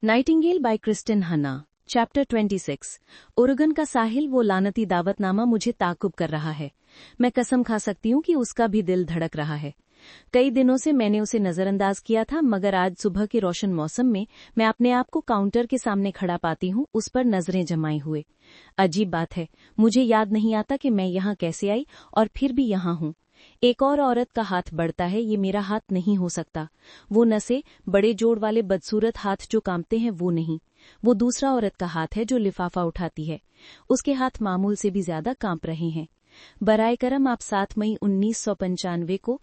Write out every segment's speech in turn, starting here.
Nightingale bye Kristin हन्ना। Chapter 26। Oregon का साहिल, वो लानती दावतनामा मुझे ताकुब कर रहा है। मैं कसम खा सकती हूँ कि उसका भी दिल धड़क रहा है। कई दिनों से मैंने उसे नजरअंदाज किया था, मगर आज सुबह के रोशन मौसम में मैं अपने आप को काउंटर के सामने खड़ा पाती हूँ, उस पर नजरें जमाए हुए। अजीब बात है, मुझे याद नहीं आता कि मैं यहाँ कैसे आई, और फिर भी यहाँ हूँ। एक और औरत का हाथ बढ़ता है, ये मेरा हाथ नहीं हो सकता। वो नसें, बड़े जोड़ वाले बदसूरत हाथ जो कांपते हैं, वो नहीं। वो दूसरा औरत का हाथ है जो लिफाफा उठाती है। उसके हाथ मामूल से भी ज्यादा कांप रहे हैं। बराए करम, आप 7 मई 1995 को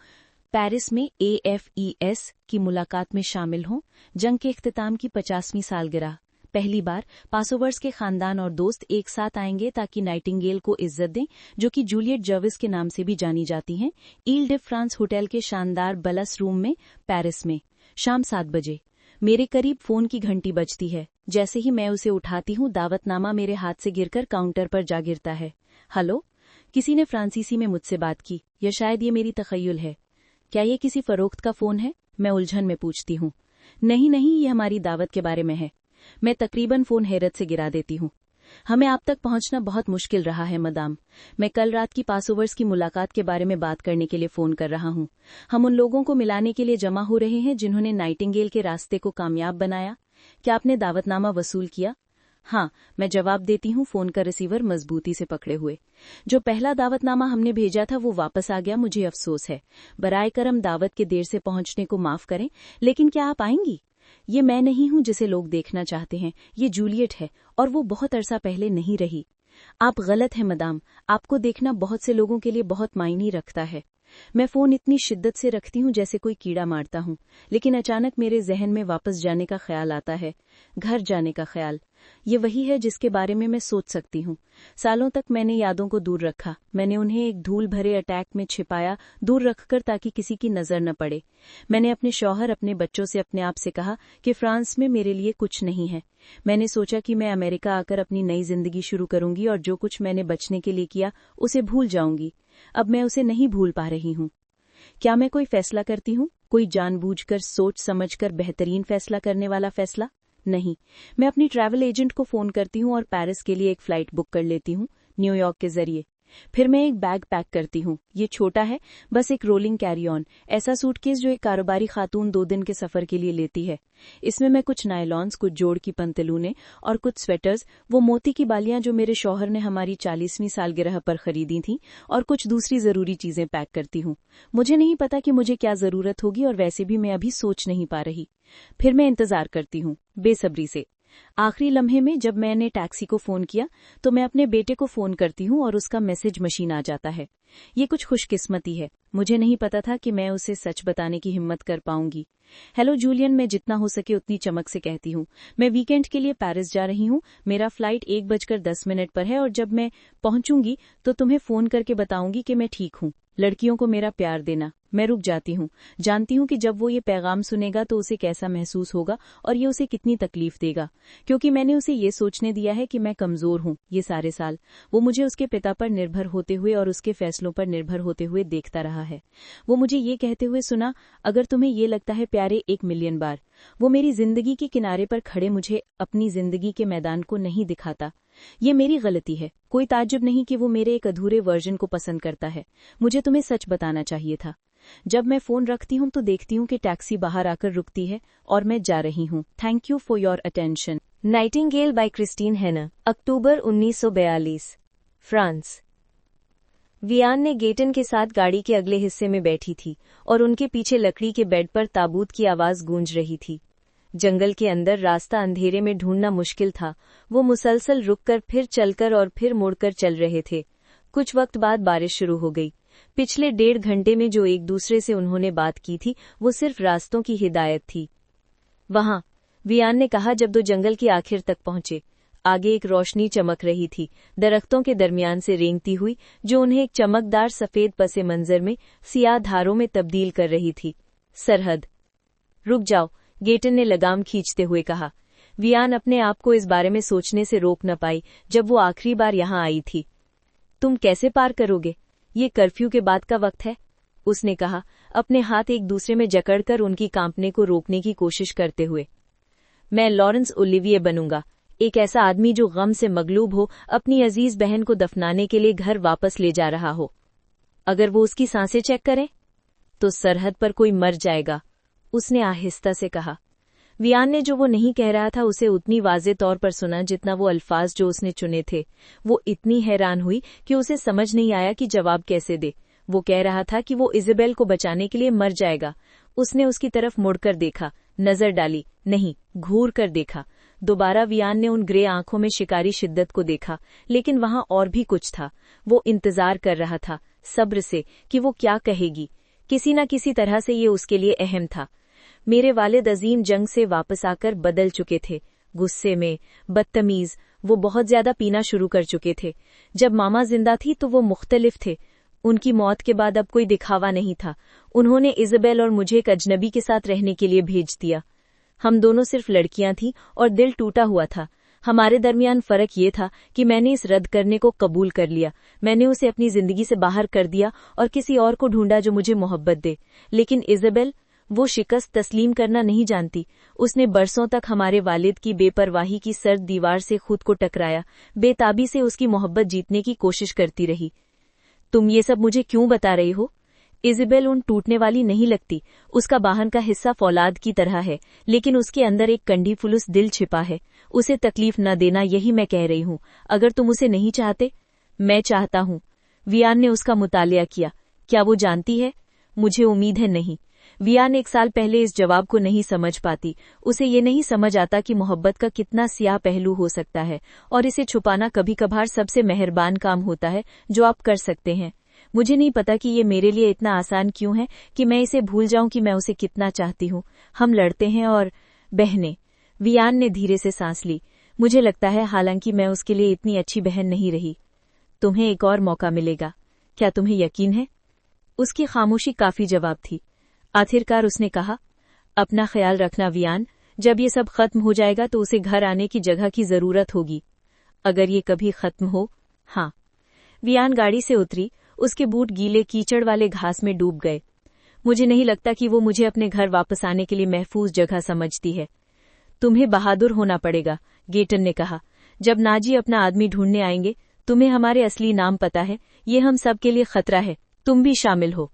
पेरिस में AFES की मुलाकात में शामिल हों। जंग के इख्तिताम की 50वीं सालगिरह। पहली बार पासोवर्स के खानदान और दोस्त एक साथ आएंगे ताकि नाइटिंगेल को इज्जत दें, जो कि जूलियट जर्विस के नाम से भी जानी जाती हैं। ईल डे फ्रांस होटल के शानदार बलस रूम में, पेरिस में। शाम 7 बजे मेरे करीब फोन की घंटी बजती है। जैसे ही मैं उसे उठाती हूँ, दावतनामा मेरे हाथ से गिरकर काउंटर पर जा गिरता है। हेलो। किसी ने फ्रांसीसी में मुझसे बात की, या शायद ये मेरी तखय्युल है। क्या ये किसी फरोख्त का फोन है? मैं उलझन में पूछती हूँ। नहीं, ये हमारी दावत के बारे में है। मैं तकरीबन फोन हैरत से गिरा देती हूँ। हमें आप तक पहुंचना बहुत मुश्किल रहा है मदाम। मैं कल रात की पासओवर्स की मुलाकात के बारे में बात करने के लिए फोन कर रहा हूँ। हम उन लोगों को मिलाने के लिए जमा हो रहे हैं जिन्होंने नाइटिंगेल के रास्ते को कामयाब बनाया। क्या आपने दावतनामा वसूल किया? हाँ, मैं जवाब देती हूँ, फोन का रिसीवर मजबूती से पकड़े हुए। जो पहला दावतनामा हमने भेजा था वो वापस आ गया, मुझे अफसोस है। बराए करम दावत के देर से पहुंचने को माफ करें, लेकिन क्या आप आएंगी? ये मैं नहीं हूं जिसे लोग देखना चाहते हैं, ये जूलियट है, और वो बहुत अरसा पहले नहीं रही। आप गलत हैं मदाम, आपको देखना बहुत से लोगों के लिए बहुत मायने रखता है। मैं फोन इतनी शिद्दत से रखती हूँ जैसे कोई कीड़ा मारता हूँ, लेकिन अचानक मेरे जहन में वापस जाने का ख्याल आता है। घर जाने का ख्याल। ये वही है जिसके बारे में मैं सोच सकती हूँ। सालों तक मैंने यादों को दूर रखा। मैंने उन्हें एक धूल भरे अटैक में छिपाया, दूर रखकर, ताकि किसी की नजर न पड़े। मैंने अपने शौहर, अपने बच्चों से, अपने आप से कहा कि फ्रांस में मेरे लिए कुछ नहीं है। मैंने सोचा कि मैं अमेरिका आकर अपनी नई जिंदगी शुरू करूंगी और जो कुछ मैंने बचने के लिए किया उसे भूल जाऊंगी। अब मैं उसे नहीं भूल पा रही हूँ। क्या मैं कोई फैसला करती हूँ, कोई जानबूझकर, सोच समझकर बेहतरीन फैसला करने वाला फैसला? नहीं। मैं अपनी ट्रैवल एजेंट को फोन करती हूँ और पेरिस के लिए एक फ्लाइट बुक कर लेती हूँ, न्यूयॉर्क के जरिए। फिर मैं एक बैग पैक करती हूँ। ये छोटा है, बस एक रोलिंग कैरी ऑन, ऐसा सूटकेस जो एक कारोबारी खातून 2 दिन के सफर के लिए लेती है। इसमें मैं कुछ नायलॉन्स, कुछ जोड़ की पंतलूने और कुछ स्वेटर्स, वो मोती की बालियां जो मेरे शौहर ने हमारी 40वीं सालगिरह पर खरीदी थीं, और कुछ दूसरी जरूरी चीजें पैक करती हूँ। मुझे नहीं पता कि मुझे क्या जरूरत होगी, और वैसे भी मैं अभी सोच नहीं पा रही। फिर मैं इंतजार करती हूँ, बेसब्री से। आखिरी लम्हे में जब मैंने टैक्सी को फोन किया तो मैं अपने बेटे को फोन करती हूँ और उसका मैसेज मशीन आ जाता है। ये कुछ खुशकिस्मती है। मुझे नहीं पता था कि मैं उसे सच बताने की हिम्मत कर पाऊंगी। हेलो जूलियन, मैं जितना हो सके उतनी चमक से कहती हूँ। मैं वीकेंड के लिए पेरिस जा रही हूँ। मेरा फ्लाइट 1:10 पर है, और जब मैं पहुंचूंगी तो तुम्हें फोन करके बताऊंगी कि मैं ठीक हूँ। लड़कियों को मेरा प्यार देना। मैं रुक जाती हूँ। जानती हूँ कि जब वो ये पैगाम सुनेगा तो उसे कैसा महसूस होगा और ये उसे कितनी तकलीफ देगा, क्योंकि मैंने उसे ये सोचने दिया है कि मैं कमजोर हूँ। ये सारे साल वो मुझे उसके पिता पर निर्भर होते हुए और उसके फैसलों पर निर्भर होते हुए देखता रहा है। वो मुझे ये कहते हुए सुना, अगर तुम्हें ये लगता है प्यारे, 1 मिलियन बार। वो मेरी जिंदगी के किनारे पर खड़े मुझे अपनी जिंदगी के मैदान को नहीं दिखाता। ये मेरी गलती है। कोई ताज्जुब नहीं कि वो मेरे एक अधूरे वर्जन को पसंद करता है। मुझे तुम्हें सच बताना चाहिए था। जब मैं फोन रखती हूँ तो देखती हूँ कि टैक्सी बाहर आकर रुकती है और मैं जा रही हूँ। Thank you for your attention. Nightingale by Christine Hanna. October 1942, France. Viaan ने गेटन के साथ गाड़ी के अगले हिस्से में बैठी थी और उनके पीछे लकड़ी के बेड पर ताबूत की आवाज गूंज रही थी। जंगल के अंदर रास्ता अंधेरे में ढूंढना मुश्किल था। वो मुसलसल रुककर, फिर चलकर और फिर मुड़कर चल रहे थे। कुछ वक्त बाद बारिश शुरू हो गई। पिछले 1.5 घंटे में जो एक दूसरे से उन्होंने बात की थी वो सिर्फ रास्तों की हिदायत थी। वहां, वियान ने कहा, जब 2 जंगल की आखिर तक पहुंचे, आगे एक रोशनी चमक रही थी, दरख्तों के दरमियान से रेंगती हुई, जो उन्हें एक चमकदार सफेद पसे मंजर में सियाह धारों में तब्दील कर रही थी। सरहद। रुक जाओ, गेटन ने लगाम खींचते हुए कहा। वियान अपने आप को इस बारे में सोचने से रोक न पाई जब वो आखिरी बार यहाँ आई थी। तुम कैसे पार करोगे? ये कर्फ्यू के बाद का वक्त है, उसने कहा, अपने हाथ एक दूसरे में जकड़कर उनकी कांपने को रोकने की कोशिश करते हुए। मैं लॉरेंस ओलिविये बनूंगा, एक ऐसा आदमी जो गम से मगलूब हो, अपनी अजीज बहन को दफनाने के लिए घर वापस ले जा रहा हो। अगर वो उसकी सांसें चेक करे तो सरहद पर कोई मर जाएगा, उसने आहिस्ता से कहा। वियान ने जो वो नहीं कह रहा था उसे उतनी वाज़े तौर पर सुना जितना वो अल्फाज जो उसने चुने थे। वो इतनी हैरान हुई कि उसे समझ नहीं आया कि जवाब कैसे दे। वो कह रहा था कि वो इज़ाबेल को बचाने के लिए मर जाएगा। उसने उसकी तरफ मुड़कर देखा, नजर डाली, नहीं, घूर कर देखा। दोबारा वियान ने उन ग्रे आंखों में शिकारी शिद्दत को देखा, लेकिन वहां और भी कुछ था। वो इंतजार कर रहा था, सब्र से, कि वो क्या कहेगी। किसी न किसी तरह से ये उसके लिए अहम था। मेरे वालिद अजीम जंग से वापस आकर बदल चुके थे, गुस्से में, बदतमीज। वो बहुत ज्यादा पीना शुरू कर चुके थे। जब मामा जिंदा थी तो वो मुख्तलिफ थे। उनकी मौत के बाद अब कोई दिखावा नहीं था। उन्होंने इज़ाबेल और मुझे एक अजनबी के साथ रहने के लिए भेज दिया। हम दोनों सिर्फ लड़कियां थीं और दिल टूटा हुआ था। हमारे दरमियान फर्क ये था कि मैंने इस रद्द करने को कबूल कर लिया। मैंने उसे अपनी जिंदगी से बाहर कर दिया और किसी और को ढूंढा जो मुझे मोहब्बत दे। लेकिन इज़ाबेल, वो शिकस्त तस्लीम करना नहीं जानती। उसने बरसों तक हमारे वालिद की बेपरवाही की सर्द दीवार से खुद को टकराया, बेताबी से उसकी मोहब्बत जीतने की कोशिश करती रही। तुम ये सब मुझे क्यों बता रही हो? इज़ाबेल उन टूटने वाली नहीं लगती। उसका बाहन का हिस्सा फौलाद की तरह है, लेकिन उसके अंदर एक कंडी फुलुस दिल छिपा है। उसे तकलीफ न देना, यही मैं कह रही हूँ। अगर तुम उसे नहीं चाहते, मैं चाहता हूँ। वियान ने उसका मुतालिया किया। क्या वो जानती है? मुझे उम्मीद है नहीं। वियान 1 साल पहले इस जवाब को नहीं समझ पाती। उसे ये नहीं समझ आता कि मोहब्बत का कितना स्याह पहलू हो सकता है, और इसे छुपाना कभी कभार सबसे मेहरबान काम होता है जो आप कर सकते हैं। मुझे नहीं पता कि ये मेरे लिए इतना आसान क्यों है कि मैं इसे भूल जाऊं कि मैं उसे कितना चाहती हूँ। हम लड़ते हैं और बहनें। वियान ने धीरे से सांस ली। मुझे लगता है, हालांकि मैं उसके लिए इतनी अच्छी बहन नहीं रही। तुम्हें एक और मौका मिलेगा, क्या तुम्हें यकीन है? उसकी खामोशी काफी जवाब थी। आखिरकार उसने कहा, अपना ख्याल रखना वियान। जब ये सब खत्म हो जाएगा तो उसे घर आने की जगह की जरूरत होगी। अगर ये कभी खत्म हो। हाँ। वियान गाड़ी से उतरी। उसके बूट गीले कीचड़ वाले घास में डूब गए। मुझे नहीं लगता कि वो मुझे अपने घर वापस आने के लिए महफूज जगह समझती है। तुम्हें बहादुर होना पड़ेगा, गेटन ने कहा। जब नाजी अपना आदमी ढूंढने आएंगे, तुम्हें हमारे असली नाम पता है। ये हम सब के लिए खतरा है, तुम भी शामिल हो।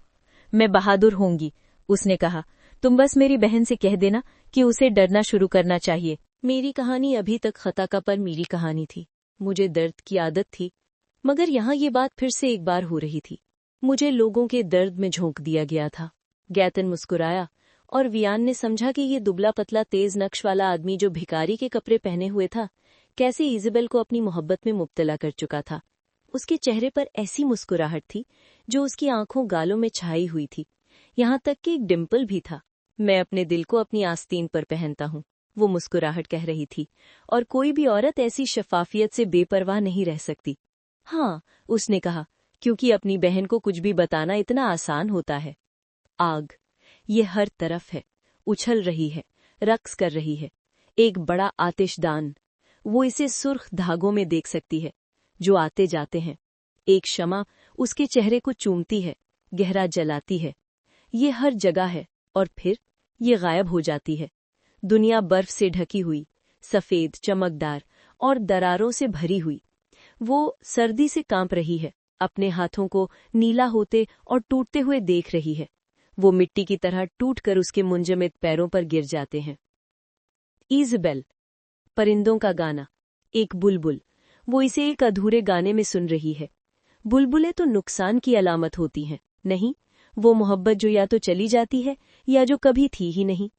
मैं बहादुर होंगी, उसने कहा। तुम बस मेरी बहन से कह देना कि उसे डरना शुरू करना चाहिए। मेरी कहानी अभी तक खता का पर मेरी कहानी थी। मुझे दर्द की आदत थी, मगर यहाँ ये बात फिर से एक बार हो रही थी। मुझे लोगों के दर्द में झोंक दिया गया था। गैतन मुस्कुराया और वियान ने समझा कि ये दुबला पतला तेज नक्श वाला आदमी जो भिखारी के कपड़े पहने हुए था, कैसे इज़ाबेल को अपनी मोहब्बत में मुब्तला कर चुका था। उसके चेहरे पर ऐसी मुस्कुराहट थी जो उसकी आंखों गालों में छाई हुई थी। यहाँ तक कि एक डिम्पल भी था। मैं अपने दिल को अपनी आस्तीन पर पहनता हूँ, वो मुस्कुराहट कह रही थी, और कोई भी औरत ऐसी शफाफियत से बेपरवाह नहीं रह सकती। हाँ, उसने कहा, क्योंकि अपनी बहन को कुछ भी बताना इतना आसान होता है। आग, ये हर तरफ है, उछल रही है, रक्स कर रही है। एक बड़ा आतिशदान, वो इसे सुर्ख धागों में देख सकती है जो आते जाते हैं। एक शमा उसके चेहरे को चूमती है, गहरा जलाती है। ये हर जगह है और फिर ये गायब हो जाती है। दुनिया बर्फ से ढकी हुई, सफेद, चमकदार और दरारों से भरी हुई। वो सर्दी से कांप रही है, अपने हाथों को नीला होते और टूटते हुए देख रही है। वो मिट्टी की तरह टूटकर उसके मुंजमद पैरों पर गिर जाते हैं। इज़ाबेल, परिंदों का गाना, एक बुलबुल। वो इसे एक अधूरे गाने में सुन रही है। बुलबुलें तो नुकसान की अलामत होती हैं, नहीं, वो मोहब्बत जो या तो चली जाती है या जो कभी थी ही नहीं।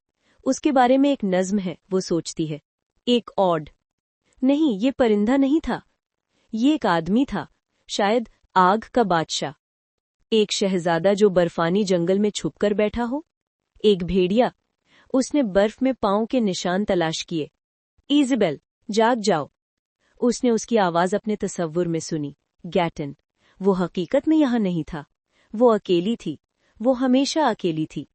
उसके बारे में एक नज्म है, वो सोचती है। एक ऑड, नहीं, ये परिंदा नहीं था, ये एक आदमी था, शायद आग का बादशाह। एक शहजादा जो बर्फानी जंगल में छुपकर बैठा हो। एक भेड़िया, उसने बर्फ में पांव के निशान तलाश किए। इज़ाबेल, जाग जाओ। उसने उसकी आवाज अपने तसव्वुर में सुनी। गैटन, वो हकीकत में यहाँ नहीं था। वो अकेली थी, वो हमेशा अकेली थी।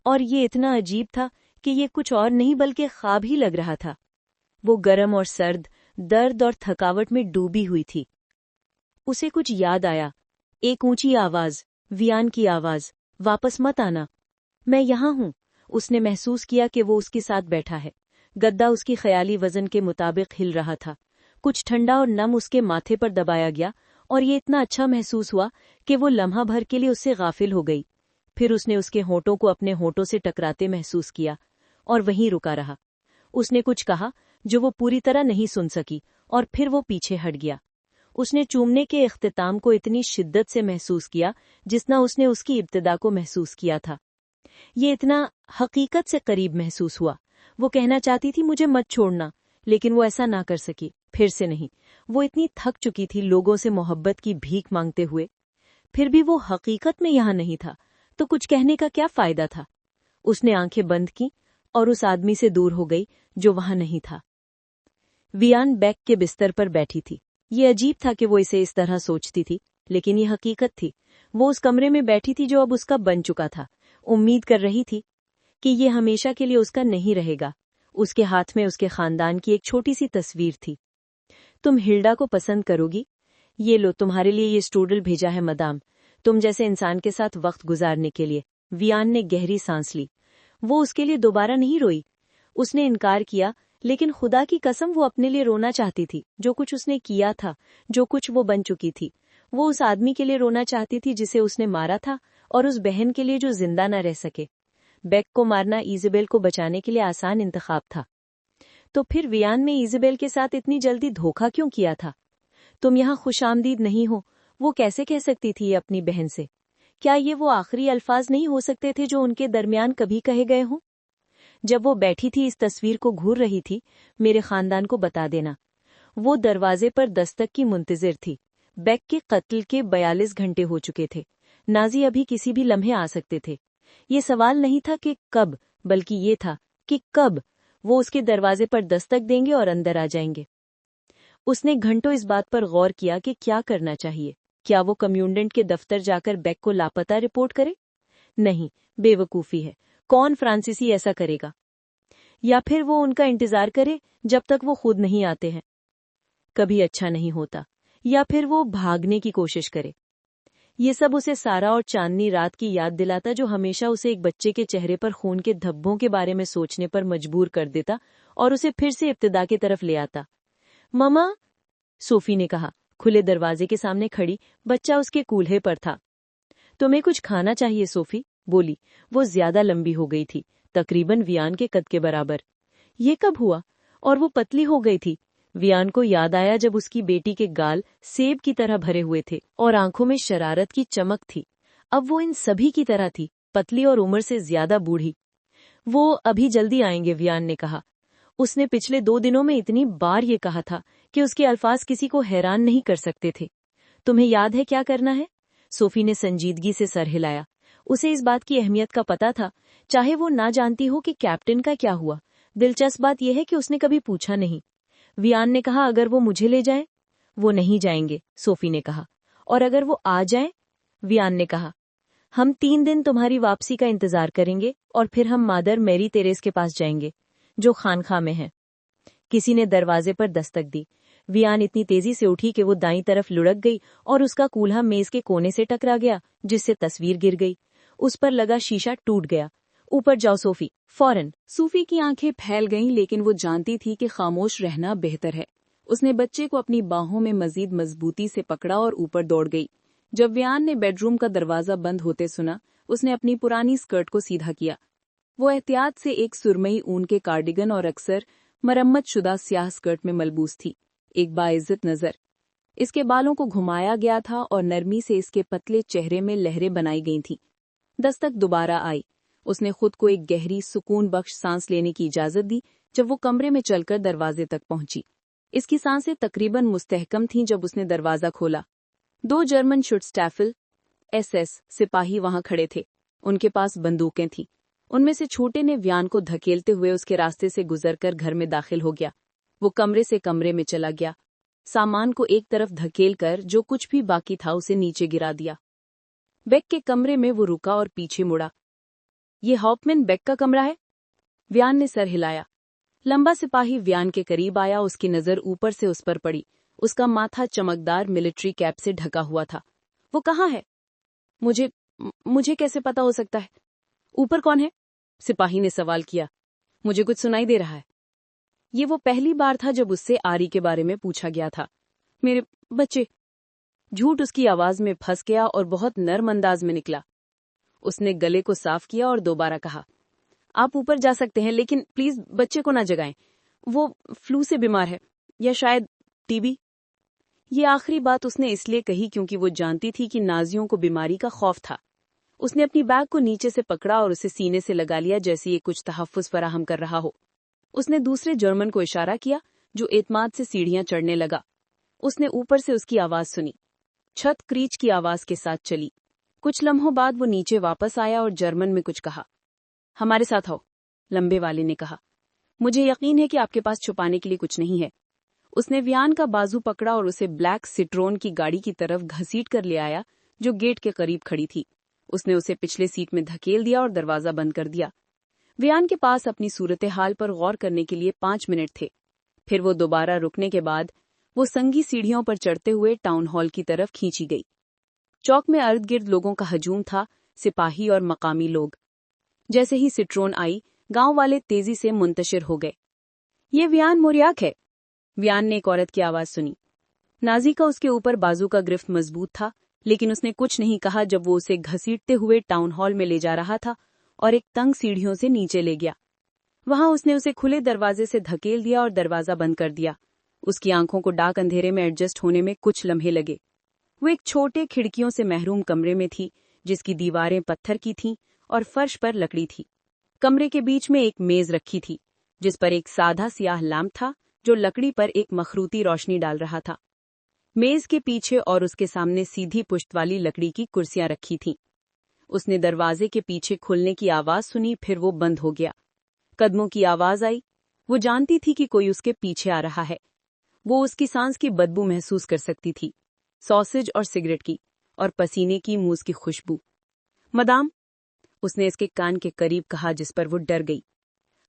और ये इतना अजीब था कि ये कुछ और नहीं बल्कि ख्वाब ही लग रहा था। वो गर्म और सर्द, दर्द और थकावट में डूबी हुई थी। उसे कुछ याद आया। एक ऊंची आवाज, वियान की आवाज, वापस मत आना, मैं यहाँ हूँ। उसने महसूस किया कि वो उसके साथ बैठा है, गद्दा उसकी ख्याली वजन के मुताबिक हिल रहा था। कुछ ठंडा और नम उसके माथे पर दबाया गया और ये इतना अच्छा महसूस हुआ कि वो लम्हा भर के लिए उससे गाफिल हो गई। फिर उसने उसके होंठों को अपने होंठों से टकराते महसूस किया और वहीं रुका रहा। उसने कुछ कहा जो वो पूरी तरह नहीं सुन सकी और फिर वो पीछे हट गया। उसने चूमने के इख्तिताम को इतनी शिद्दत से महसूस किया जितना उसने उसकी इब्तिदा को महसूस किया था। ये इतना हकीकत से करीब महसूस हुआ। वो कहना चाहती थी मुझे मत छोड़ना, लेकिन वो ऐसा ना कर सकी। फिर से नहीं। वो इतनी थक चुकी थी लोगों से मोहब्बत की भीख मांगते हुए। फिर भी वो हकीकत में यहाँ नहीं था, तो कुछ कहने का क्या फायदा था। उसने आंखें बंद की और उस आदमी से दूर हो गई जो वहां नहीं था। वियान बेक के बिस्तर पर बैठी थी। ये अजीब था कि वो इसे इस तरह सोचती थी, लेकिन ये हकीकत थी। वो उस कमरे में बैठी थी जो अब उसका बन चुका था। उम्मीद कर रही थी कि ये हमेशा के लिए उसका नहीं रहेगा। उसके हाथ में उसके खानदान की एक छोटी सी तस्वीर थी। तुम हिल्डा को पसंद करोगी? ये लो, तुम्हारे लिए ये स्टूडल भेजा है मदाम, तुम जैसे इंसान के साथ वक्त गुजारने के लिए। वियान ने गहरी सांस ली। वो उसके लिए दोबारा नहीं रोई। उसने इनकार किया, लेकिन खुदा की कसम वो अपने लिए रोना चाहती थी। जो कुछ उसने किया था, जो कुछ वो बन चुकी थी। वो उस आदमी के लिए रोना चाहती थी जिसे उसने मारा था, और उस बहन के लिए जो जिंदा न रह सके। बेक को मारना इज़ाबेल को बचाने के लिए आसान इंतखाब था। तो फिर वियान ने इज़ाबेल के साथ इतनी जल्दी धोखा क्यों किया था? तुम यहाँ खुशामदीद नहीं हो, वो कैसे कह सकती थी अपनी बहन से? क्या ये वो आखिरी अल्फाज नहीं हो सकते थे जो उनके दरमियान कभी कहे गए हों? जब वो बैठी थी, इस तस्वीर को घूर रही थी, मेरे खानदान को बता देना। वो दरवाजे पर दस्तक की मुंतजिर थी। बेक के कत्ल के 42 घंटे हो चुके थे। नाजी अभी किसी भी लम्हे आ सकते थे। ये सवाल नहीं था कि कब, बल्कि ये था कि कब वो उसके दरवाजे पर दस्तक देंगे और अंदर आ जाएंगे। उसने घंटों इस बात पर गौर किया कि क्या करना चाहिए। क्या वो कम्यूडेंट के दफ्तर जाकर बेक को लापता रिपोर्ट करे? नहीं, बेवकूफ़ी है। कौन फ्रांसीसी ऐसा करेगा? या फिर वो उनका इंतजार करे जब तक वो खुद नहीं आते हैं? कभी अच्छा नहीं होता। या फिर वो भागने की कोशिश करे। ये सब उसे सारा और चांदनी रात की याद दिलाता, जो हमेशा उसे एक बच्चे के चेहरे पर खून के धब्बों के बारे में सोचने पर मजबूर कर देता और उसे फिर से इब्तिदा की तरफ ले आता। ममा, सोफी ने कहा, खुले दरवाजे के सामने खड़ी। बच्चा उसके कूल्हे पर था। तुम्हें कुछ खाना चाहिए? सोफी बोली। वो ज्यादा लंबी हो गई थी, तकरीबन वियान के कद के बराबर। ये कब हुआ? और वो पतली हो गई थी। वियान को याद आया जब उसकी बेटी के गाल सेब की तरह भरे हुए थे और आंखों में शरारत की चमक थी। अब वो इन सभी की तरह थी, पतली और उम्र से ज्यादा बूढ़ी। वो अभी जल्दी आएंगे, वियान ने कहा। उसने पिछले 2 दिनों में इतनी बार ये कहा था कि उसके अल्फाज किसी को हैरान नहीं कर सकते थे। तुम्हें याद है क्या करना है? सोफी ने संजीदगी से सर हिलाया। उसे इस बात की अहमियत का पता था, चाहे वो ना जानती हो कि कैप्टन का क्या हुआ। दिलचस्प बात यह है कि उसने कभी पूछा नहीं। वियान ने कहा, अगर वो मुझे ले जाएं? वो नहीं जाएंगे, सोफी ने कहा। और अगर वो आ जाएं? वियान ने कहा, हम 3 दिन तुम्हारी वापसी का इंतजार करेंगे और फिर हम मादर मैरी तेरेस के पास जाएंगे, जो खानखा में है। किसी ने दरवाजे पर दस्तक दी। वियान इतनी तेजी से उठी कि वो दाईं तरफ लुढ़क गई और उसका कूल्हा मेज के कोने से टकरा गया, जिससे तस्वीर गिर गई। उस पर लगा शीशा टूट गया। ऊपर जाओ सोफी, फौरन। सूफी की आंखें फैल गईं, लेकिन वो जानती थी कि खामोश रहना बेहतर है। उसने बच्चे को अपनी बाहों में मजीद मजबूती से पकड़ा और ऊपर दौड़ गई। जब वियान ने बेडरूम का दरवाजा बंद होते सुना, उसने अपनी पुरानी स्कर्ट को सीधा किया। वो एहतियात से एक सुरमई ऊन के कार्डिगन और अक्सर मरम्मतशुदा स्याह स्कर्ट में मलबूस थी। एक बाइज्जत नजर। इसके बालों को घुमाया गया था और नरमी से इसके पतले चेहरे में लहरें बनाई गई थीं। दस्तक दोबारा आई। उसने खुद को एक गहरी सुकून बख्श सांस लेने की इजाजत दी जब वो कमरे में चलकर दरवाजे तक पहुंची। इसकी सांसें तकरीबन मुस्तहकम थीं जब उसने दरवाजा खोला। 2 जर्मन शुट्स्टैफल SS सिपाही वहां खड़े थे। उनके पास बंदूकें थीं। उनमें से छोटे ने वियान को धकेलते हुए उसके रास्ते से गुजरकर घर में दाखिल हो गया। वो कमरे से कमरे में चला गया। सामान को एक तरफ धकेलकर जो कुछ भी बाकी था उसे नीचे गिरा दिया। बेक के कमरे में वो रुका और पीछे मुड़ा। ये हॉपमैन बेक का कमरा है? वियान ने सर हिलाया। लंबा सिपाही वियान के करीब आया। उसकी नजर ऊपर से उस पर पड़ी। उसका माथा चमकदार मिलिट्री कैप से ढका हुआ था। वो कहाँ है? मुझे कैसे पता हो सकता है? ऊपर कौन है? सिपाही ने सवाल किया। मुझे कुछ सुनाई दे रहा है। ये वो पहली बार था जब उससे आरी के बारे में पूछा गया था। मेरे बच्चे। झूठ उसकी आवाज में फंस गया और बहुत नर्म अंदाज में निकला। उसने गले को साफ किया और दोबारा कहा, आप ऊपर जा सकते हैं, लेकिन प्लीज बच्चे को ना जगाएं। वो फ्लू से बीमार है, या शायद टीबी। ये आखिरी बात उसने इसलिए कही क्योंकि वो जानती थी कि नाजियों को बीमारी का खौफ था। उसने अपनी बैग को नीचे से पकड़ा और उसे सीने से लगा लिया जैसे ये कुछ तहफ्फुज़ फराहम कर रहा हो। उसने दूसरे जर्मन को इशारा किया जो एतमाद से सीढ़ियां चढ़ने लगा। उसने ऊपर से उसकी आवाज सुनी। छत क्रीच की आवाज के साथ चली। कुछ लम्हों बाद वो नीचे वापस आया और जर्मन में कुछ कहा। हमारे साथ आओ, लंबे वाले ने कहा। मुझे यकीन है कि आपके पास छुपाने के लिए कुछ नहीं है। उसने वियान का बाजू पकड़ा और उसे ब्लैक सिट्रोन की गाड़ी की तरफ घसीट कर ले आया जो गेट के करीब खड़ी थी। उसने उसे पिछले सीट में धकेल दिया और दरवाजा बंद कर दिया। वियान के पास अपनी सूरत हाल पर गौर करने के लिए 5 मिनट थे। फिर वो दोबारा रुकने के बाद वो संगी सीढ़ियों पर चढ़ते हुए टाउन हॉल की तरफ खींची गई। चौक में अर्द गिर्द लोगों का हजूम था, सिपाही और मकामी लोग। जैसे ही सिट्रोन आई, गांव वाले तेजी से मुंतशिर हो गए। ये वियान मोरियाक है, वियान ने एक औरत की आवाज सुनी। नाजी का उसके ऊपर बाजू का गिरफ्त मजबूत था, लेकिन उसने कुछ नहीं कहा जब वो उसे घसीटते हुए टाउन हॉल में ले जा रहा था और एक तंग सीढ़ियों से नीचे ले गया। वहां उसने उसे खुले दरवाजे से धकेल दिया और दरवाजा बंद कर दिया। उसकी आंखों को डार्क अंधेरे में एडजस्ट होने में कुछ लम्हे लगे। वो एक छोटे खिड़कियों से महरूम कमरे में थी जिसकी दीवारें पत्थर की थीं और फर्श पर लकड़ी थी। कमरे के बीच में एक मेज रखी थी जिस पर एक सादा सियाह लैंप था जो लकड़ी पर एक मखरूती रोशनी डाल रहा था। मेज के पीछे और उसके सामने सीधी पुश्त वाली लकड़ी की कुर्सियां रखी थीं। उसने दरवाजे के पीछे खुलने की आवाज सुनी, फिर वो बंद हो गया। कदमों की आवाज आई। वो जानती थी कि कोई उसके पीछे आ रहा है। वो उसकी सांस की बदबू महसूस कर सकती थी, सॉसेज और सिगरेट की, और पसीने की मूस की खुशबू। मदाम, उसने इसके कान के करीब कहा, जिस पर वो डर गई।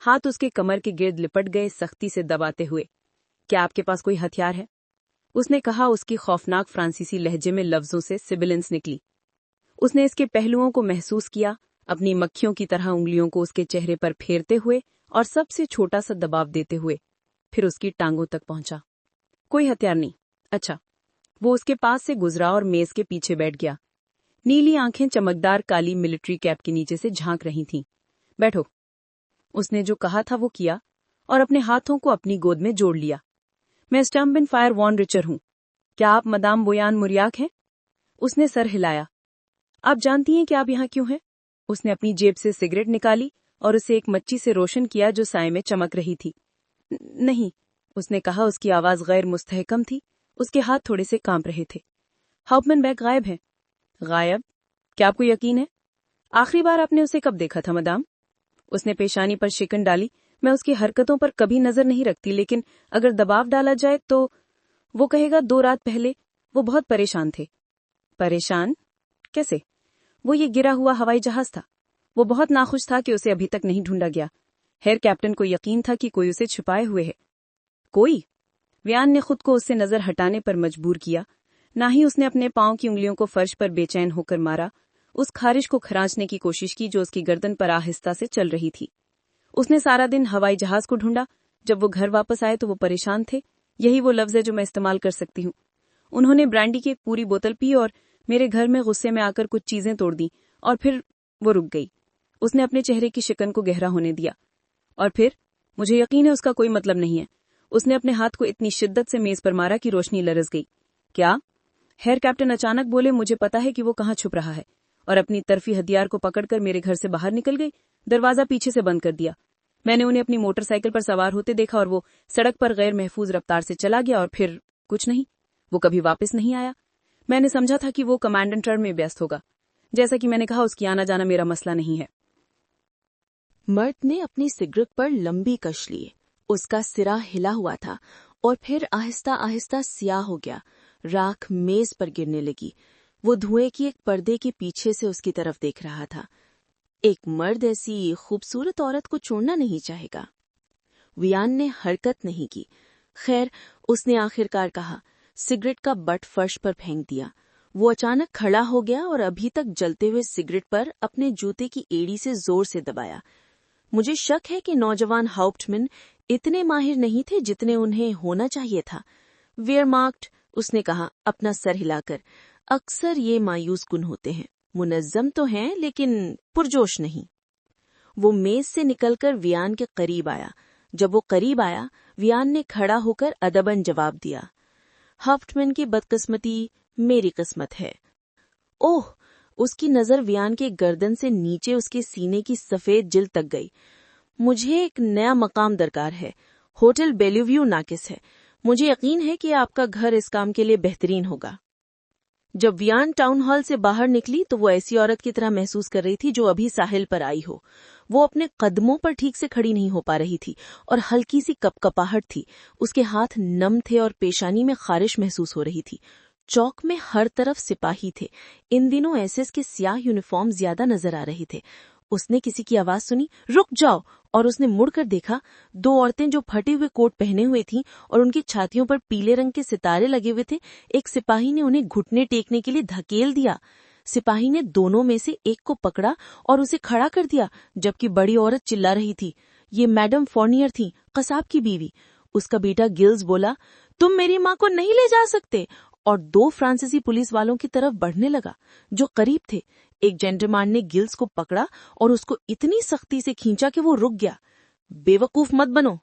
हाथ उसके कमर के गिर्द लिपट गए, सख्ती से दबाते हुए। क्या आपके पास कोई हथियार है? उसने कहा। उसकी खौफनाक फ्रांसीसी लहजे में लफ्जों से सिबिलेंस निकली। उसने इसके पहलुओं को महसूस किया, अपनी मक्खियों की तरह उंगलियों को उसके चेहरे पर फेरते हुए और सबसे छोटा सा दबाव देते हुए। फिर उसकी टांगों तक पहुंचा। कोई हथियार नहीं। अच्छा। वो उसके पास से गुजरा और मेज के पीछे बैठ गया। नीली आंखें चमकदार काली मिलिट्री कैप के नीचे से झांक रही थीं। बैठो। उसने जो कहा था वो किया और अपने हाथों को अपनी गोद में जोड़ लिया। मैं स्टम्बिन फायर वॉन रिचर हूं। क्या आप मदाम बोयान मुरियाक हैं? उसने सर हिलाया। आप जानती हैं कि आप यहाँ क्यों हैं? उसने अपनी जेब से सिगरेट निकाली और उसे एक मच्छी से रोशन किया जो साए में चमक रही थी। नहीं, उसने कहा। उसकी आवाज गैर मुस्तहकम थी। उसके हाथ थोड़े से कांप रहे थे। हाउपमैन बैग गायब है। गायब? क्या आपको यकीन है? आखिरी बार आपने उसे कब देखा था मदाम? उसने पेशानी पर शिकन डाली। मैं उसकी हरकतों पर कभी नजर नहीं रखती, लेकिन अगर दबाव डाला जाए तो वो कहेगा 2 रात पहले वो बहुत परेशान थे। परेशान? कैसे? वो ये गिरा हुआ हवाई जहाज था। वो बहुत नाखुश था कि उसे अभी तक नहीं ढूंढा गया। हेयर कैप्टन को यकीन था कि कोई उसे छुपाए हुए है। कोई? वियान ने खुद को उससे नजर हटाने पर मजबूर किया। ना ही उसने अपने पांव की उंगलियों को फर्श पर बेचैन होकर मारा। उस खारिश को खरांचने की कोशिश की जो उसकी गर्दन पर आहिस्ता से चल रही थी। उसने सारा दिन हवाई जहाज को ढूंढा। जब वो घर वापस आए तो वो परेशान थे। यही वो लफ्ज है जो मैं इस्तेमाल कर सकती हूँ। उन्होंने ब्रांडी की एक पूरी बोतल पी और मेरे घर में गुस्से में आकर कुछ चीजें तोड़ दी, और फिर वो रुक गई। उसने अपने चेहरे की शिकन को गहरा होने दिया। और फिर? मुझे यकीन है उसका कोई मतलब नहीं है। उसने अपने हाथ को इतनी शिद्दत से मेज पर मारा कि रोशनी लरस गई। क्या? हेयर कैप्टन अचानक बोले। मुझे पता है कि वो कहाँ छुप रहा है, और अपनी तरफी हथियार को पकड़कर मेरे घर से बाहर निकल गई। दरवाजा पीछे से बंद कर दिया। मैंने उन्हें अपनी मोटरसाइकिल पर सवार होते देखा और वो सड़क पर गैर महफूज रफ्तार से चला गया, और फिर कुछ नहीं। वो कभी वापस नहीं आया। मैंने समझा था कि वो कमांडेंट टर्म में व्यस्त होगा। जैसा कि मैंने कहा, उसकी आना जाना मेरा मसला नहीं है। मर्द ने अपनी सिगरेट पर लंबी कश ली। उसका सिरा हिला हुआ था और फिर आहिस्ता आहिस्ता स्याह हो गया। राख मेज पर गिरने लगी। वो धुएं की एक पर्दे के पीछे से उसकी तरफ देख रहा था। एक मर्द ऐसी खूबसूरत औरत को छोड़ना नहीं चाहेगा। वियान ने हरकत नहीं की। खैर, उसने आखिरकार कहा। सिगरेट का बट फर्श पर फेंक दिया। वो अचानक खड़ा हो गया और अभी तक जलते हुए सिगरेट पर अपने जूते की एड़ी से जोर से दबाया। मुझे शक है कि नौजवान हाउप्टमैन इतने माहिर नहीं थे जितने उन्हें होना चाहिए था। वेयरमार्क्ड, उसने कहा अपना सर हिलाकर। अक्सर ये मायूस कुन होते हैं, मुनज्जम तो हैं लेकिन पुरजोश नहीं। वो मेज से निकलकर वियान के करीब आया। जब वो करीब आया, वियान ने खड़ा होकर अदबन जवाब दिया, हाफ्टमैन की बदकिस्मती मेरी किस्मत है। ओह! उसकी नजर वियान के गर्दन से नीचे उसके सीने की सफेद जिल्द तक गई। मुझे एक नया मकाम दरकार है। होटल बेल्यूव्यू नाकिस है। मुझे यकीन है कि आपका घर इस काम के लिए बेहतरीन होगा। जब वियान टाउन हॉल से बाहर निकली तो वो ऐसी औरत की तरह महसूस कर रही थी जो अभी साहिल पर आई हो। वो अपने कदमों पर ठीक से खड़ी नहीं हो पा रही थी और हल्की सी कपकपाहट थी। उसके हाथ नम थे और पेशानी में खारिश महसूस हो रही थी। चौक में हर तरफ सिपाही थे। इन दिनों एसएस के स्याह यूनिफॉर्म ज्यादा नजर आ रहे थे। उसने किसी की आवाज सुनी, रुक जाओ, और उसने मुड़कर देखा। दो औरतें जो फटे हुए कोट पहने हुए थीं और उनकी छातियों पर पीले रंग के सितारे लगे हुए थे। एक सिपाही ने उन्हें घुटने टेकने के लिए धकेल दिया। सिपाही ने दोनों में से एक को पकड़ा और उसे खड़ा कर दिया, जबकि बड़ी औरत चिल्ला रही थी। ये मैडम फोर्नियर थी, कसाब की बीवी। उसका बेटा गिल्स बोला, तुम मेरी माँ को नहीं ले जा सकते, और दो फ्रांसीसी पुलिस वालों की तरफ बढ़ने लगा जो करीब थे। एक जेंटलमैन ने गिल्स को पकड़ा और उसको इतनी सख्ती से खींचा कि वो रुक गया। बेवकूफ मत बनो।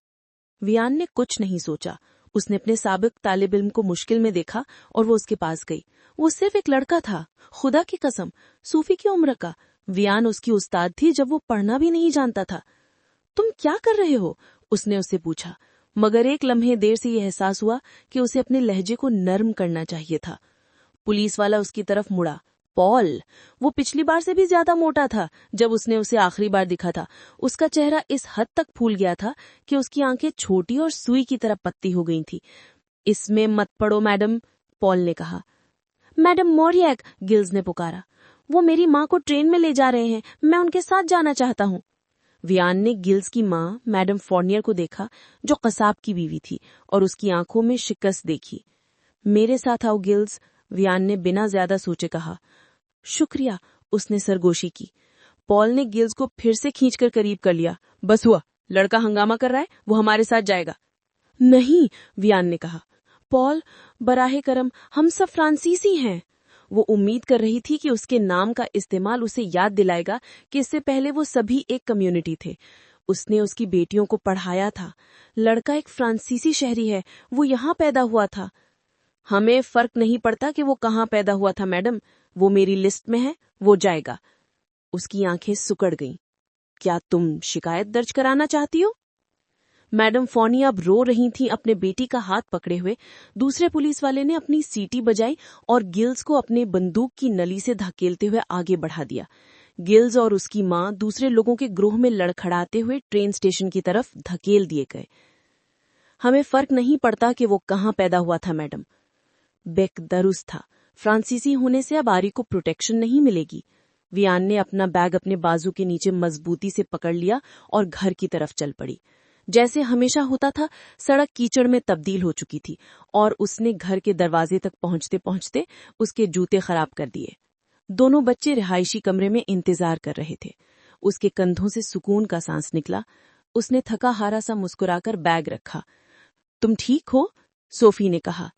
वियान ने कुछ नहीं सोचा। उसने अपने साबिक तालिब इल्म को मुश्किल में देखा और वो उसके पास गई। वो सिर्फ एक लड़का था, खुदा की कसम, सूफी की उम्र का। वियान उसकी उस्ताद थी जब वो पढ़ना भी नहीं जानता था। तुम क्या कर रहे हो? उसने उससे पूछा, मगर एक लम्हे देर से ये एहसास हुआ कि उसे अपने लहजे को नर्म करना चाहिए था। पुलिस वाला उसकी तरफ मुड़ा। पॉल, वो पिछली बार से भी ज्यादा मोटा था जब उसने उसे आखिरी बार दिखा था। उसका चेहरा इस हद तक फूल गया था कि उसकी आंखें छोटी और सुई की तरह पत्ती हो गई थी। इसमें मत पड़ो मैडम, पॉल ने कहा। मैडम मोरियक, गिल्स ने पुकारा, वो मेरी माँ को ट्रेन में ले जा रहे हैं, मैं उनके साथ जाना चाहता हूँ। वियान ने गिल्स की माँ मैडम फोर्नियर को देखा, जो कसाब की बीवी थी, और उसकी आंखों में शिकस्त देखी। मेरे साथ आओ गिल्स, वियान ने बिना ज्यादा सोचे कहा। शुक्रिया, उसने सरगोशी की। पॉल ने गिल्स को फिर से खींचकर करीब कर लिया। बस हुआ, लड़का हंगामा कर रहा है, वो हमारे साथ जाएगा। नहीं, वियान ने कहा। पॉल, बराहे करम, हम सब फ्रांसीसी हैं। वो उम्मीद कर रही थी कि उसके नाम का इस्तेमाल उसे याद दिलाएगा कि इससे पहले वो सभी एक कम्युनिटी थे। उसने उसकी बेटियों को पढ़ाया था। लड़का एक फ्रांसीसी शहरी है, वो यहाँ पैदा हुआ था। हमें फर्क नहीं पड़ता कि वो कहाँ पैदा हुआ था मैडम, वो मेरी लिस्ट में है, वो जाएगा। उसकी आंखें सुकड़ गईं। क्या तुम शिकायत दर्ज कराना चाहती हो? मैडम फोर्नी अब रो रही थीं, अपने बेटी का हाथ पकड़े हुए। दूसरे पुलिस वाले ने अपनी सीटी बजाई और गिल्स को अपने बंदूक की नली से धकेलते हुए आगे बढ़ा दिया। गिल्स और उसकी माँ दूसरे लोगों के ग्रोह में लड़खड़ाते हुए ट्रेन स्टेशन की तरफ धकेल दिए गए। हमें फर्क नहीं पड़ता कि वो कहाँ पैदा हुआ था मैडम। बेक दरुस्त था। फ्रांसीसी होने से अब आरी को प्रोटेक्शन नहीं मिलेगी। वियान ने अपना बैग अपने बाजू के नीचे मजबूती से पकड़ लिया और घर की तरफ चल पड़ी। जैसे हमेशा होता था, सड़क कीचड़ में तब्दील हो चुकी थी और उसने घर के दरवाजे तक पहुंचते पहुंचते उसके जूते खराब कर दिए। दोनों बच्चे रिहायशी कमरे में इंतजार कर रहे थे। उसके कंधों से सुकून का सांस निकला। उसने थका हारा सा मुस्कुराकर बैग रखा। तुम ठीक हो? सोफी ने कहा।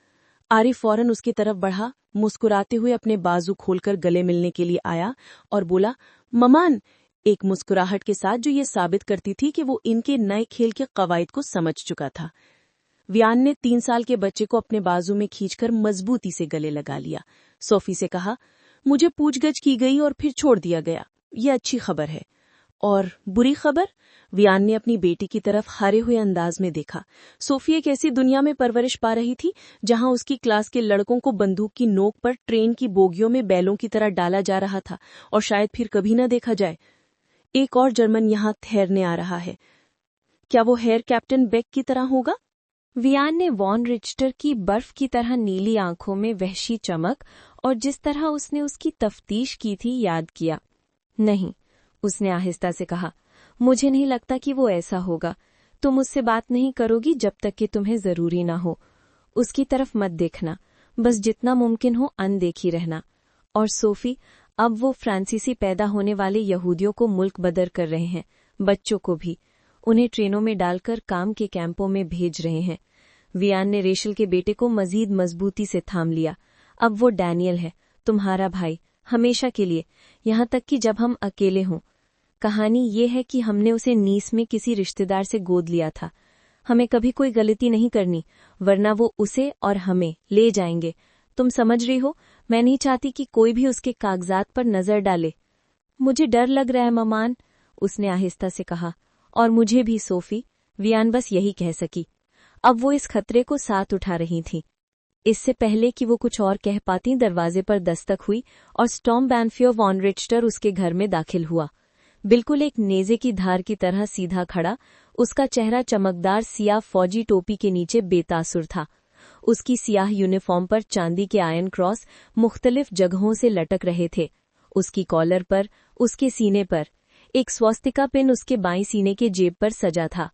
आरिफ फौरन उसकी तरफ बढ़ा, मुस्कुराते हुए अपने बाजू खोलकर गले मिलने के लिए आया और बोला, ममान, एक मुस्कुराहट के साथ जो ये साबित करती थी कि वो इनके नए खेल के कवायद को समझ चुका था। वियान ने 3 साल के बच्चे को अपने बाजू में खींचकर मजबूती से गले लगा लिया। सोफी से कहा, मुझे पूछगछ की गई और फिर छोड़ दिया गया। ये अच्छी खबर है। और बुरी खबर? वियान ने अपनी बेटी की तरफ हारे हुए अंदाज में देखा। सोफी एक ऐसी दुनिया में परवरिश पा रही थी जहां उसकी क्लास के लड़कों को बंदूक की नोक पर ट्रेन की बोगियों में बैलों की तरह डाला जा रहा था और शायद फिर कभी न देखा जाए। एक और जर्मन यहाँ ठहरने आ रहा है। क्या वो हेयर कैप्टन बेक की तरह होगा? वियान ने वॉन रिच्टर की बर्फ की तरह नीली आंखों में वहशी चमक और जिस तरह उसने उसकी तफ्तीश की थी याद किया। नहीं, उसने आहिस्ता से कहा, मुझे नहीं लगता कि वो ऐसा होगा। तुम उससे बात नहीं करोगी जब तक कि तुम्हें जरूरी ना हो। उसकी तरफ मत देखना, बस जितना मुमकिन हो अनदेखी रहना। और सोफी, अब वो फ्रांसीसी पैदा होने वाले यहूदियों को मुल्क बदर कर रहे हैं, बच्चों को भी। उन्हें ट्रेनों में डालकर काम के कैंपों में भेज रहे हैं। वियान ने रेशल के बेटे को मजीद मजबूती से थाम लिया। अब वो डैनियल है, तुम्हारा भाई, हमेशा के लिए, यहाँ तक कि जब हम अकेले हों। कहानी ये है कि हमने उसे नीस में किसी रिश्तेदार से गोद लिया था। हमें कभी कोई गलती नहीं करनी, वरना वो उसे और हमें ले जाएंगे। तुम समझ रही हो, मैं नहीं चाहती कि कोई भी उसके कागजात पर नजर डाले। मुझे डर लग रहा है ममान, उसने आहिस्ता से कहा। और मुझे भी सोफी, वियान बस यही कह सकी। अब वो इस खतरे को साथ उठा रही थी। इससे पहले कि वो कुछ और कह पाती, दरवाजे पर दस्तक हुई और स्टॉर्म बैनफियर वॉन रिच्टर उसके घर में दाखिल हुआ। बिल्कुल एक नेजे की धार की तरह सीधा खड़ा, उसका चेहरा चमकदार सियाह फौजी टोपी के नीचे बेतासुर था। उसकी सियाह यूनिफॉर्म पर चांदी के आयरन क्रॉस मुख्तलिफ जगहों से लटक रहे थे। उसकी कॉलर पर, उसके सीने पर एक स्वास्तिका पिन उसके बाईं सीने के जेब पर सजा था।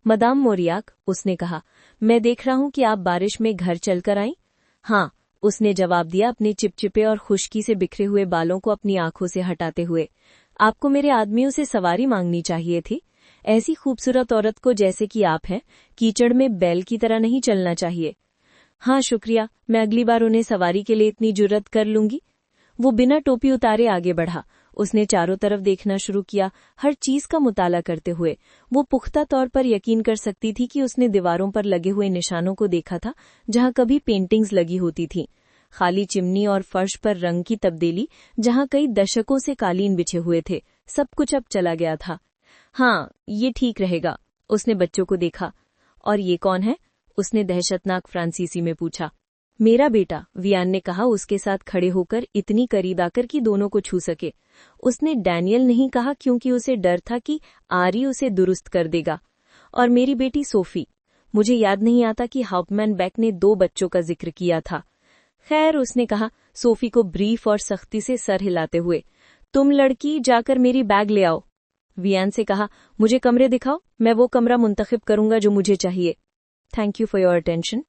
मदाम मोरियाक, उसने कहा, मैं देख रहा हूं कि आप बारिश में घर चलकर आईं। हाँ, उसने जवाब दिया, अपने चिपचिपे और खुश्की से बिखरे हुए बालों को अपनी आंखों से हटाते हुए। आपको मेरे आदमियों से सवारी मांगनी चाहिए थी। ऐसी खूबसूरत औरत को जैसे कि आप हैं, कीचड़ में बैल की तरह नहीं चलना चाहिए। हाँ शुक्रिया, मैं अगली बार उन्हें सवारी के लिए इतनी जुर्रत कर लूंगी। वो बिना टोपी उतारे आगे बढ़ा। उसने चारों तरफ देखना शुरू किया, हर चीज का मुताला करते हुए। वो पुख्ता तौर पर यकीन कर सकती थी कि उसने दीवारों पर लगे हुए निशानों को देखा था, जहां कभी पेंटिंग्स लगी होती थीं। खाली चिमनी और फर्श पर रंग की तब्दीली, जहां कई दशकों से कालीन बिछे हुए थे। सब कुछ अब चला गया था। हाँ, ये ठीक रहेगा। उसने बच्चों को देखा। और ये कौन है? उसने दहशतनाक फ्रांसीसी में पूछा। मेरा बेटा, वियान ने कहा, उसके साथ खड़े होकर इतनी करीब आकर कि दोनों को छू सके। उसने डैनियल नहीं कहा, क्योंकि उसे डर था कि आरी उसे दुरुस्त कर देगा। और मेरी बेटी सोफी। मुझे याद नहीं आता कि हाउपमैन बेक ने 2 बच्चों का जिक्र किया था। खैर, उसने कहा, सोफी को ब्रीफ और सख्ती से सर हिलाते हुए। तुम लड़की, जाकर मेरी बैग ले आओ। वियान से कहा, मुझे कमरे दिखाओ, मैं वो कमरा मुंतखब करूंगा जो मुझे चाहिए। Thank you for your attention.